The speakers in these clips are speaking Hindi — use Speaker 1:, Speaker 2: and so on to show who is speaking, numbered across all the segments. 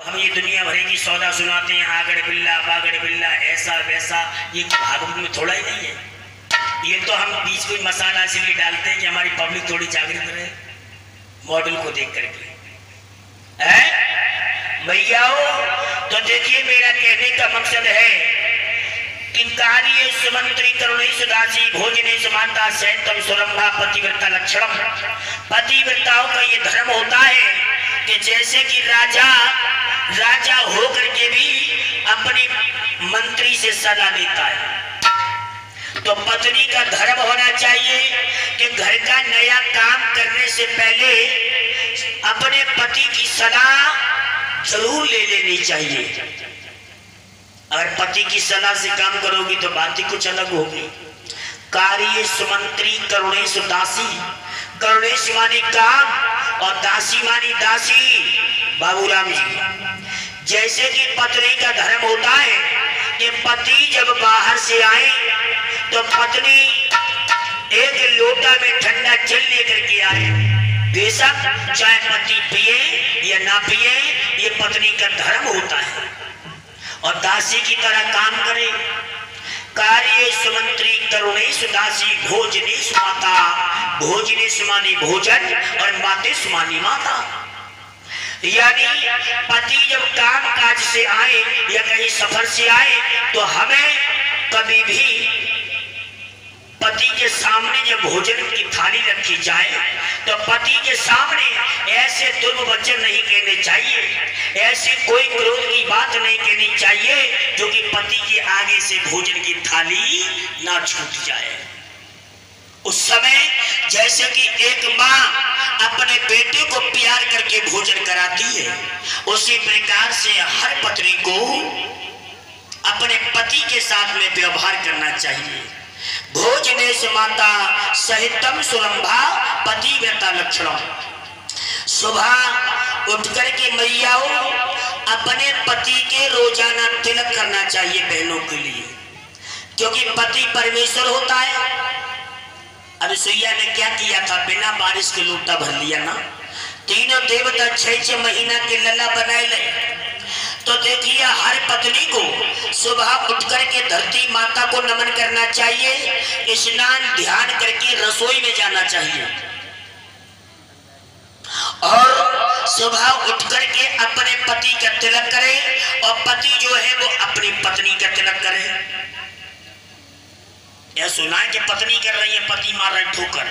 Speaker 1: हम ये दुनिया भरे की सौदा सुनाते हैं, आगड़ बिल्ला बागड़ बिल्ला ऐसा वैसा, ये भागवत में थोड़ा ही नहीं है। ये तो हम बीच में मसाला इसलिए डालते हैं कि हमारी पब्लिक थोड़ी जागृत रहे मॉडल को देख करके। भैयाओ, तो देखिए मेरा कहने का मकसद है कि कार्य सुमंत्री करुणे सुदासी भोजने सुमाता सैतम सुरंभा पतिव्रता लक्षणम। पतिव्रताओं का ये धर्म होता है कि जैसे कि राजा होकर के भी अपने मंत्री से सलाह लेता है, तो पत्नी का धर्म होना चाहिए कि घर का नया काम करने से पहले अपने पति की सलाह जरूर ले लेनी चाहिए। अगर पति की सलाह से काम करोगी तो बात ही कुछ अलग होगी। कार्य सुमंत्री करुणे सुदासी, करुणे मानी काम और दासी मानी दासी। बाबूराम जी, जैसे कि पत्नी का धर्म होता है कि पति जब बाहर से आए तो पत्नी एक लोटा में ठंडा जल लेकर के आए, बेशक चाहे पति पिए या ना पिए, ये पत्नी का धर्म होता है और दासी की तरह काम करे। कार्य सुमंत्री करुणे सुदासी भोजने सुमाता, भोजने सुमानी भोजन और माते सुमानी माता। यानी पति जब काम काज से आए या कहीं सफर से आए तो हमें कभी भी पति के सामने जब भोजन की थाली रखी जाए तो पति के सामने ऐसे दुर्वचन नहीं कहने चाहिए, ऐसी कोई क्रोध की बात नहीं कहनी चाहिए जो कि पति के आगे से भोजन की थाली ना छूट जाए। उस समय जैसे कि एक माँ अपने बेटे को प्यार करके भोजन कराती है, उसी प्रकार से हर पत्नी को अपने पति के साथ में व्यवहार करना चाहिए। भोजने से माता सहितम सुरंभा पतिव्रता लक्षणम। सुबह उठ करके मैयाओं अपने पति के रोजाना तिलक करना चाहिए बहनों के लिए, क्योंकि पति परमेश्वर होता है। अनुसुईया ने क्या किया था, बिना बारिश के लोटा भर लिया ना, तीनों देवता 6 महीना के लला बनाए ले। तो देखिए हर पत्नी को सुबह उठ करके धरती माता को नमन करना चाहिए, स्नान ध्यान करके रसोई में जाना चाहिए और सुबह उठ करके अपने पति का तिलक करे और पति जो है वो अपनी पत्नी का तिलक करे। यह सुना है कि पत्नी कर रही है, पति मार रहे ठोकर।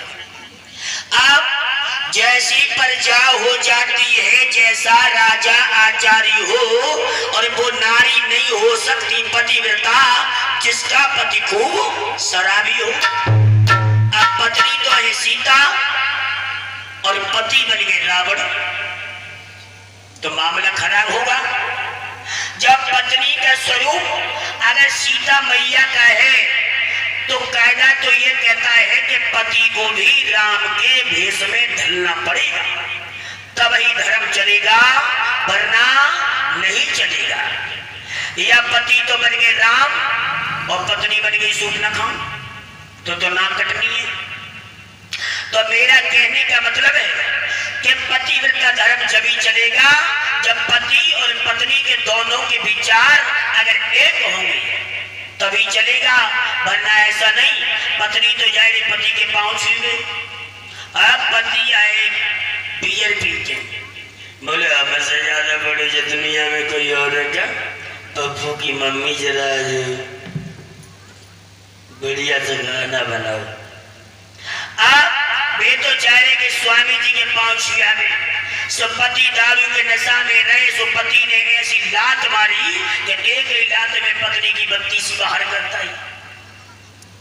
Speaker 1: अब जैसी प्रजा हो जाती है, जैसा राजा आचार्य हो, और वो नारी नहीं हो सकती पतिव्रता जिसका पति खूब शराबी हो। अब पत्नी तो है सीता और पति बन गए रावण, तो मामला खराब होगा। जब पत्नी का स्वरूप अगर सीता मैया का है तो कायदा तो ये कहता है कि पति को भी राम के भेष में ढलना पड़ेगा, तब ही धर्म चलेगा, वरना नहीं चलेगा। या पति तो बन गए राम और पत्नी बन गई सूट न खाऊं, तो नाक कटनी है। तो मेरा कहने का मतलब है कि पतिव्रता धर्म जभी चलेगा जब पति और पत्नी के दोनों के विचार अगर एक होंगे तभी चलेगा, वरना ऐसा नहीं। पत्नी तो जाए पति के पांव छूए, अब पति आए बियर पीते, बोले हमसे ज्यादा बड़े जो दुनिया में कोई और है क्या, पप्पू की मम्मी जरा बढ़िया से गाना बनाओ। अब वे तो चाह रहे कि स्वामी जी के पांव छुआ में, सो पति दारू के नशा में रहे, सो पति ने ऐसी लात मारी कि एक ही लात में पत्नी की 32 बाहर करता ही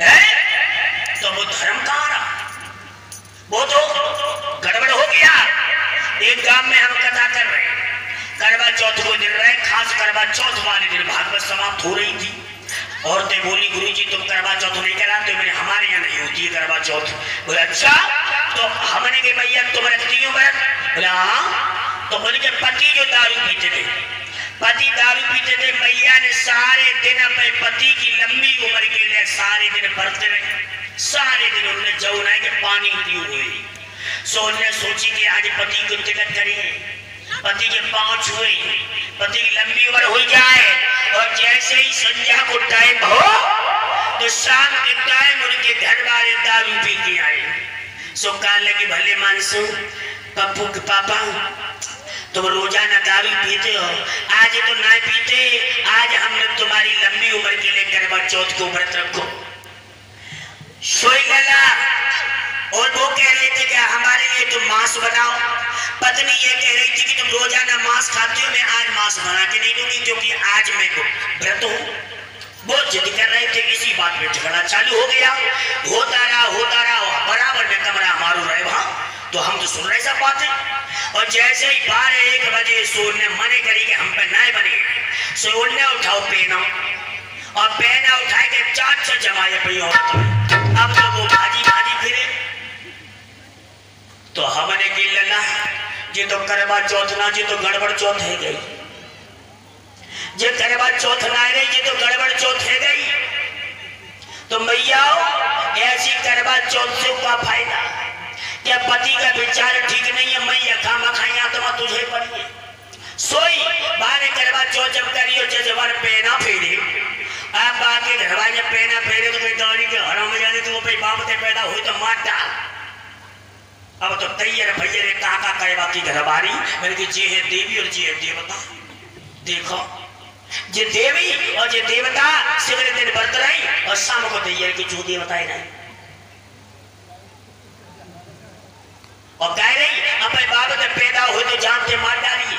Speaker 1: है। तो वो धर्म कहाँ रहा, वो तो गड़बड़ हो गया। एक गांव में हम कथा कर रहे हैं, करवा चौथ को दिन रहे, खास करवा चौथ वाले दिन भागवत समाप्त हो रही थी। औरतें बोली गुरुजी तुम करवा चौथ नहीं कराते, मैंने हमारे यहाँ नहीं होती है करवा चौथ। बोले अच्छा, तो हमने के भैया तुम रखती हो व्रत? बोले हाँ। तो उनके पति जो दारू पीते थे, पति दारू पीते थे, मैया ने सारे दिन अपने पति की लंबी उम्र के लिए सारे दिन बरते रहे, सारे दिन उन्होंने जौना के पानी पी हुए। सो उन्होंने सोची कि आज पति को तिलक करेंगे, पति के पांव छुए, पति की लंबी उम्र हो जाए, और जैसे ही संध्या को टाइम हो तो शाम के टाइम उनके घर वाले दारू पी के आए। सो कहने लगे भले मानसो पप्पू के पापा तुम रोजाना दारू पीते हो, आज तो ना पीते, आज हमने तुम्हारी लंबी उम्र के लिए करवा चौथ को व्रत रखो। सोई लला और वो कह रहे थे कि हमारे लिए तुम मांस बनाओ। पत्नी ये कह रही थी कि तुम रोजाना मांस खाते हो, मैं आज मांस बना के नहीं दूंगी क्योंकि आज मैं व्रत हूँ। बहुत जिद कर रहे थे, इसी बात पे झगड़ा चालू हो गया। होता रहा बराबर में कमरा हमारो रहे वहां, तो हम तो सुन रहे सब बातें। और जैसे ही 12-1 बजे सोन ने मने करी कि हम पे नहीं बने, सो उन्हें उठाओ पेना, और पेना उठाए के 4 जमाए पे। अब तो वो भाजी फिरे, तो हमने की लला जी तो करवा चौथ ना, जी तो गड़बड़ चौथ है गई, जे करवा चौथ ना रही, जी तो गड़बड़ चौथ है गई। तो मैया ऐसी करवा चौथ से क्या फायदा? क्या पति का विचार ठीक नहीं है? मैया खामा खाइया तो तुझे पड़ी है। सोई बारे करवा चौथ जब करियो जजवार पेना फेरे, आप बाकी घरवा जब पेना फेरे तो कोई दौड़ी के हरों में जाने तो वो पे बाप ते पैदा हुई तो मार डाल। अब तो तैयार भैया काका करवा की घरवारी मैंने कि जी है देवी और जी है देवता। देखो जे देवी और जे देवता सवेरे दिन व्रत रही और शाम को तैयार की जो देवता ही नहीं, और कह रही अपने बाप से पैदा हो तो जान से मार डाली।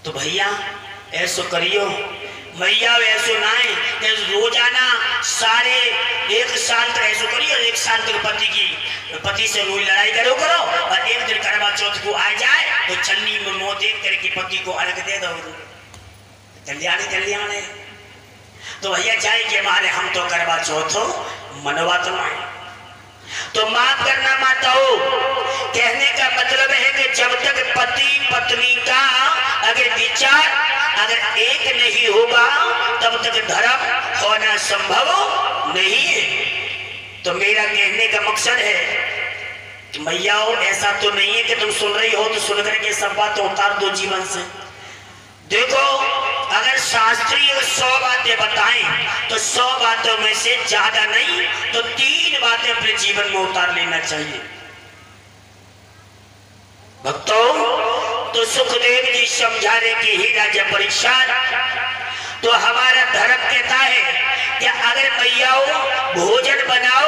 Speaker 1: तो भैया ऐसो करियो, मैया ऐसो ना है रोजाना सारे 1 साल तक ऐसो करियो, 1 साल तक पति से रोज लड़ाई करो और एक दिन करवा चौथ को आ जाए तो छन्नी में मुंह देख करके पति को अलग दे दो, कल्याण है। तो भैया जाए कि हमारे हम तो करवा चौथ हो मनवा तो नहीं, तो माफ करना माताओं, कहने का मतलब है कि जब तक पति पत्नी का अगर विचार अगर एक नहीं होगा तब तक धर्म होना संभव नहीं है। तो मेरा कहने का मकसद है कि मैयाओं ऐसा तो नहीं है कि तुम सुन रही हो तो सुन करके सब बातें उतार दो जीवन से। देखो अगर शास्त्रीय 100 बातें बताएं तो 100 बातों में से ज्यादा नहीं तो 3 बातें अपने जीवन में उतार लेना चाहिए। भक्तों तो सुखदेव जी समझा रहे कि ही राजा परीक्षा, तो हमारा धर्म कहता है कि अगर मैयाओं भोजन बनाओ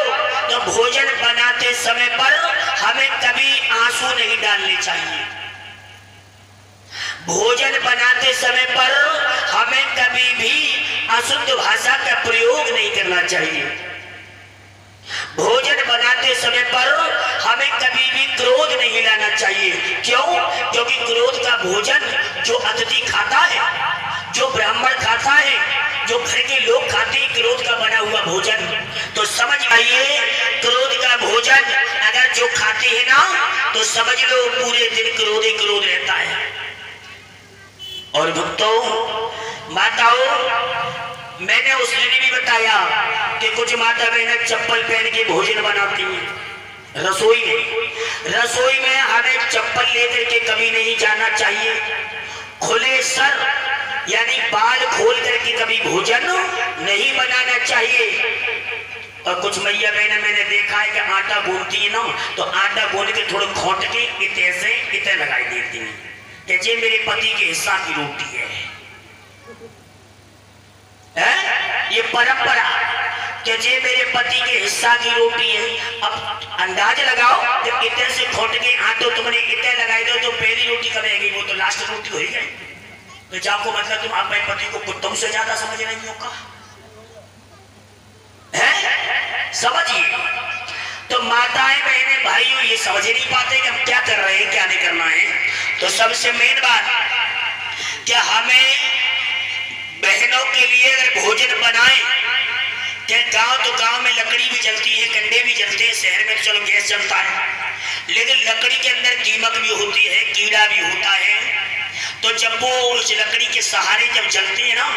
Speaker 1: तो भोजन बनाते समय पर हमें कभी आंसू नहीं डालने चाहिए। भोजन बनाते समय पर हमें कभी भी अशुद्ध भाषा का प्रयोग नहीं करना चाहिए। भोजन बनाते समय पर हमें कभी भी क्रोध नहीं लाना चाहिए। क्यों? क्योंकि क्रोध का भोजन जो अतिथि खाता है, जो ब्राह्मण खाता है, जो घर के लोग खाते हैं क्रोध का बना हुआ भोजन, तो समझ आइए क्रोध का भोजन अगर जो खाते हैं ना तो समझ लो पूरे दिन क्रोध ही क्रोध रहता है। और भक्तों माताओं मैंने उस दिन भी बताया कि कुछ माता बहनें चप्पल पहन के भोजन बनाती हैं रसोई में हमें चप्पल लेकर के कभी नहीं जाना चाहिए। खुले सर यानी बाल खोल करके कभी भोजन नहीं बनाना चाहिए। और कुछ मैया बहने मैंने देखा है कि आटा गूंथती है ना तो आटा गूंथ के थोड़ा खोट के इतने लगाई देती है कि ये मेरे पति के हिस्सा की रोटी है। ये परंपरा कि ये मेरे पति के हिस्सा की रोटी है। अब अंदाज लगाओ जब इतने से खोट के आटो तुमने इतने लगाई दो तो पहली रोटी कब आएगी? वो तो लास्ट रोटी हो ही गई। तो जाको मतलब तुम अपने पति को कुत्तों से ज्यादा समझ रही हो का? समझिए। तो माताएं बहनें भाइयों ये समझ नहीं पाते कि हम क्या कर रहे हैं क्या नहीं करना है। तो सबसे मेन बात कि हमें बहनों के लिए अगर भोजन बनाए क्या गांव तो गांव में लकड़ी भी जलती है, कंडे भी जलते हैं, शहर में तो चलो गैस जलता है, लेकिन लकड़ी के अंदर दीमक भी होती है, कीड़ा भी होता है। तो जब वो उस लकड़ी के सहारे जब जलती है ना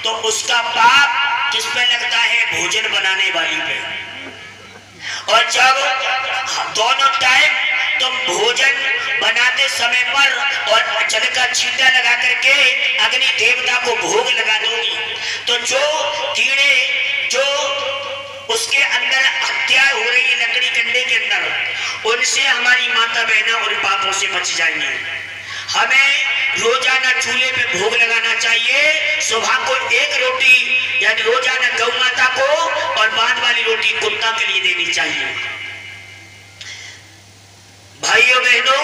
Speaker 1: तो उसका पाप किस पे लगता है? भोजन बनाने वाली पे। और जब दोनों टाइम तुम भोजन बनाते समय पर और जल का छींटा लगा करके अग्नि देवता को भोग लगा दोगी तो जो कीड़े जो उसके अंदर हत्या हो रही है लकड़ी कंडे के अंदर, उनसे हमारी माता बहना उन पापों से बच जाएंगे। हमें रोजाना चूल्हे पे भोग लगाना चाहिए। सुबह को एक रोटी यानी रोजाना गौ माता को और बाद वाली रोटी कुत्ता के लिए देनी चाहिए। भाइयों बहनों,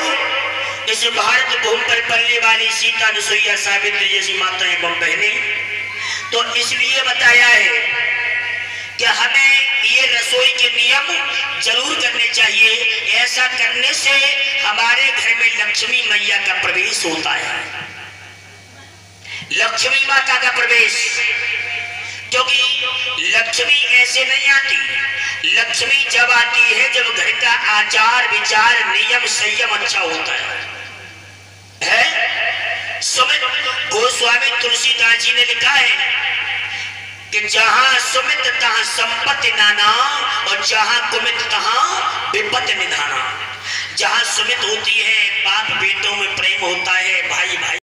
Speaker 1: इस भारत भूमि पर पलने वाली सीता, अनुसुईया, सावित्री जैसी माताएं एवं बहनें तो इसलिए बताया है कि हमें ये रसोई के नियम जरूर करने चाहिए। ऐसा करने से हमारे घर में लक्ष्मी मैया का प्रवेश होता है, लक्ष्मी माता का प्रवेश। क्योंकि लक्ष्मी ऐसे नहीं आती, लक्ष्मी जब आती है जब घर का आचार विचार नियम संयम अच्छा होता है? सुमित गोस्वामी तुलसीदास जी ने लिखा है कि जहां सुमित तहां संपत्ति नाना और जहां कुमित तहां विपत्ति निधाना। जहां सुमित होती है बाप बेटों में प्रेम होता है, भाई भाई